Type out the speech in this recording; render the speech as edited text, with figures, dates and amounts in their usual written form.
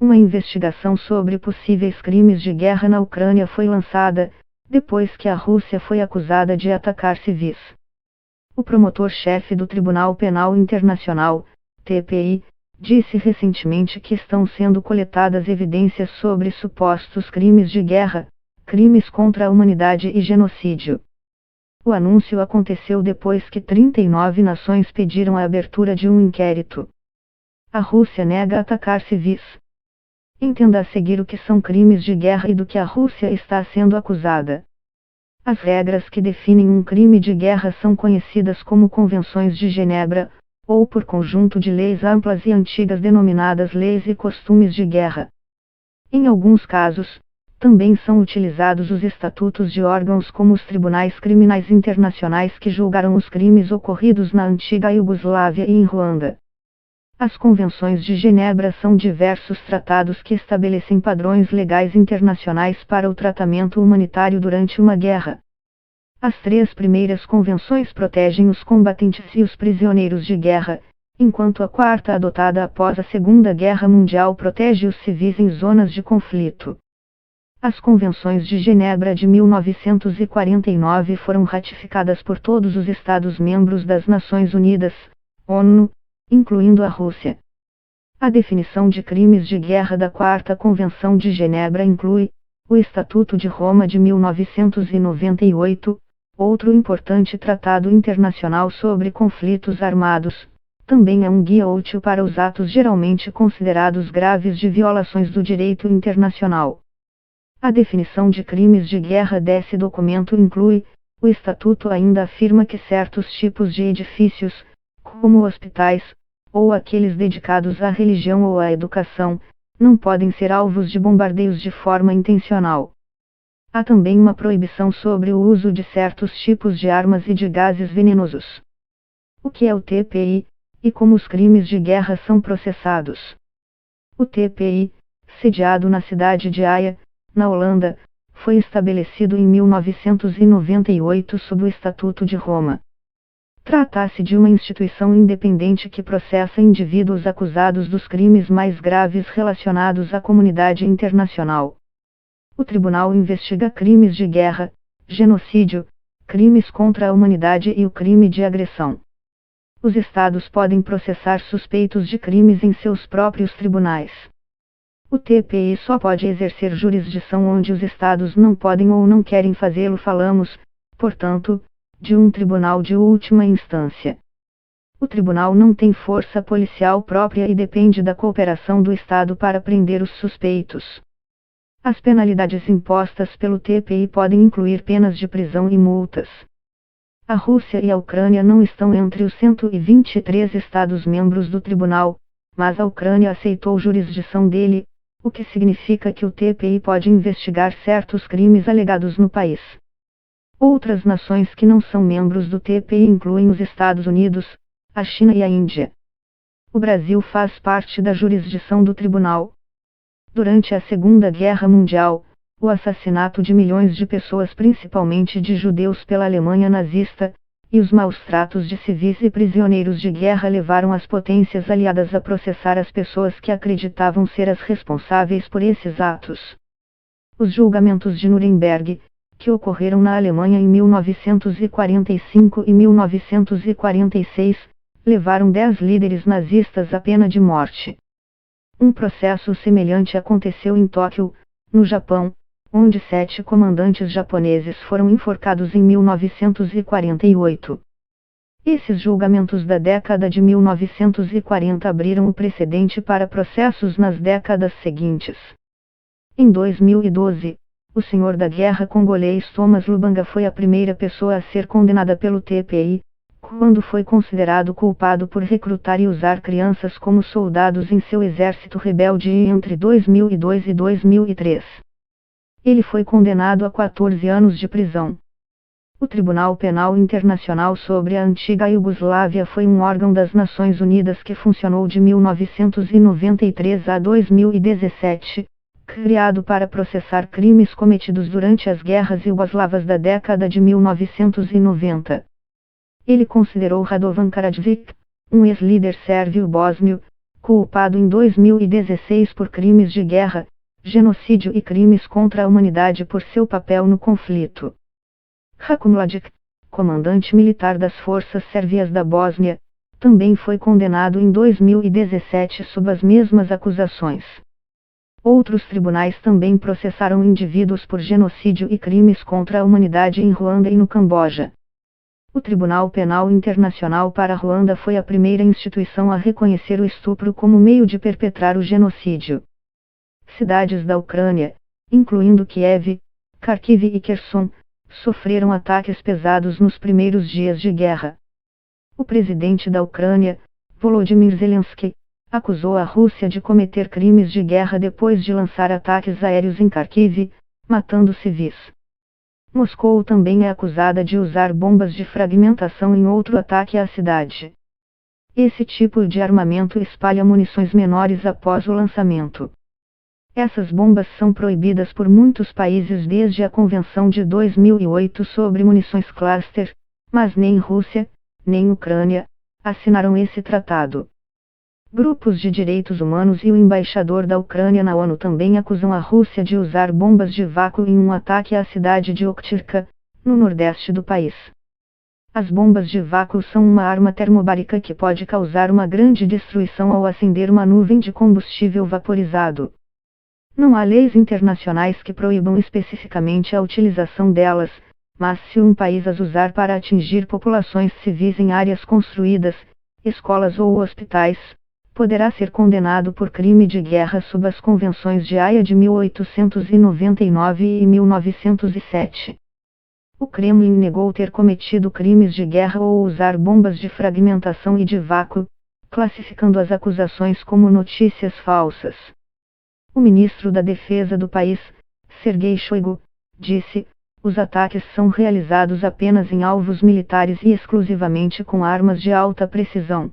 Uma investigação sobre possíveis crimes de guerra na Ucrânia foi lançada, depois que a Rússia foi acusada de atacar civis. O promotor-chefe do Tribunal Penal Internacional, TPI, disse recentemente que estão sendo coletadas evidências sobre supostos crimes de guerra, crimes contra a humanidade e genocídio. O anúncio aconteceu depois que 39 nações pediram a abertura de um inquérito. A Rússia nega atacar civis. Entenda a seguir o que são crimes de guerra e do que a Rússia está sendo acusada. As regras que definem um crime de guerra são conhecidas como Convenções de Genebra, ou por conjunto de leis amplas e antigas denominadas Leis e Costumes de Guerra. Em alguns casos, também são utilizados os estatutos de órgãos como os Tribunais Criminais Internacionais que julgaram os crimes ocorridos na antiga Iugoslávia e em Ruanda. As Convenções de Genebra são diversos tratados que estabelecem padrões legais internacionais para o tratamento humanitário durante uma guerra. As 3 primeiras convenções protegem os combatentes e os prisioneiros de guerra, enquanto a 4ª, adotada após a Segunda Guerra Mundial, protege os civis em zonas de conflito. As Convenções de Genebra de 1949 foram ratificadas por todos os Estados-membros das Nações Unidas, ONU, incluindo a Rússia. A definição de crimes de guerra da 4ª Convenção de Genebra inclui o Estatuto de Roma de 1998, outro importante tratado internacional sobre conflitos armados. Também é um guia útil para os atos geralmente considerados graves de violações do direito internacional. A definição de crimes de guerra desse documento inclui: o Estatuto ainda afirma que certos tipos de edifícios, como hospitais, ou aqueles dedicados à religião ou à educação, não podem ser alvos de bombardeios de forma intencional. Há também uma proibição sobre o uso de certos tipos de armas e de gases venenosos. O que é o TPI, e como os crimes de guerra são processados? O TPI, sediado na cidade de Haia, na Holanda, foi estabelecido em 1998 sob o Estatuto de Roma. Trata-se de uma instituição independente que processa indivíduos acusados dos crimes mais graves relacionados à comunidade internacional. O tribunal investiga crimes de guerra, genocídio, crimes contra a humanidade e o crime de agressão. Os estados podem processar suspeitos de crimes em seus próprios tribunais. O TPI só pode exercer jurisdição onde os estados não podem ou não querem fazê-lo. Falamos, portanto, de um tribunal de última instância. O tribunal não tem força policial própria e depende da cooperação do Estado para prender os suspeitos. As penalidades impostas pelo TPI podem incluir penas de prisão e multas. A Rússia e a Ucrânia não estão entre os 123 Estados-membros do tribunal, mas a Ucrânia aceitou jurisdição dele, o que significa que o TPI pode investigar certos crimes alegados no país. Outras nações que não são membros do TPI incluem os Estados Unidos, a China e a Índia. O Brasil faz parte da jurisdição do tribunal. Durante a Segunda Guerra Mundial, o assassinato de milhões de pessoas, principalmente de judeus, pela Alemanha nazista, e os maus-tratos de civis e prisioneiros de guerra levaram as potências aliadas a processar as pessoas que acreditavam ser as responsáveis por esses atos. Os julgamentos de Nuremberg, que ocorreram na Alemanha em 1945 e 1946, levaram 10 líderes nazistas à pena de morte. Um processo semelhante aconteceu em Tóquio, no Japão, onde 7 comandantes japoneses foram enforcados em 1948. Esses julgamentos da década de 1940 abriram o precedente para processos nas décadas seguintes. Em 2012, o senhor da guerra congolês Thomas Lubanga foi a primeira pessoa a ser condenada pelo TPI, quando foi considerado culpado por recrutar e usar crianças como soldados em seu exército rebelde entre 2002 e 2003. Ele foi condenado a 14 anos de prisão. O Tribunal Penal Internacional sobre a antiga Iugoslávia foi um órgão das Nações Unidas que funcionou de 1993 a 2017. Criado para processar crimes cometidos durante as guerras iugoslavas da década de 1990. Ele considerou Radovan Karadzic, um ex-líder sérvio bósnio, culpado em 2016 por crimes de guerra, genocídio e crimes contra a humanidade por seu papel no conflito. Ratko Mladic, comandante militar das forças sérvias da Bósnia, também foi condenado em 2017 sob as mesmas acusações. Outros tribunais também processaram indivíduos por genocídio e crimes contra a humanidade em Ruanda e no Camboja. O Tribunal Penal Internacional para Ruanda foi a primeira instituição a reconhecer o estupro como meio de perpetrar o genocídio. Cidades da Ucrânia, incluindo Kiev, Kharkiv e Kherson, sofreram ataques pesados nos primeiros dias de guerra. O presidente da Ucrânia, Volodymyr Zelensky, acusou a Rússia de cometer crimes de guerra depois de lançar ataques aéreos em Kharkiv, matando civis. Moscou também é acusada de usar bombas de fragmentação em outro ataque à cidade. Esse tipo de armamento espalha munições menores após o lançamento. Essas bombas são proibidas por muitos países desde a Convenção de 2008 sobre munições cluster, mas nem Rússia, nem Ucrânia, assinaram esse tratado. Grupos de direitos humanos e o embaixador da Ucrânia na ONU também acusam a Rússia de usar bombas de vácuo em um ataque à cidade de Okhtyrka, no nordeste do país. As bombas de vácuo são uma arma termobárica que pode causar uma grande destruição ao acender uma nuvem de combustível vaporizado. Não há leis internacionais que proíbam especificamente a utilização delas, mas se um país as usar para atingir populações civis em áreas construídas, escolas ou hospitais, poderá ser condenado por crime de guerra sob as convenções de Haia de 1899 e 1907. O Kremlin negou ter cometido crimes de guerra ou usar bombas de fragmentação e de vácuo, classificando as acusações como notícias falsas. O ministro da Defesa do país, Sergei Shoigu, disse: os ataques são realizados apenas em alvos militares e exclusivamente com armas de alta precisão.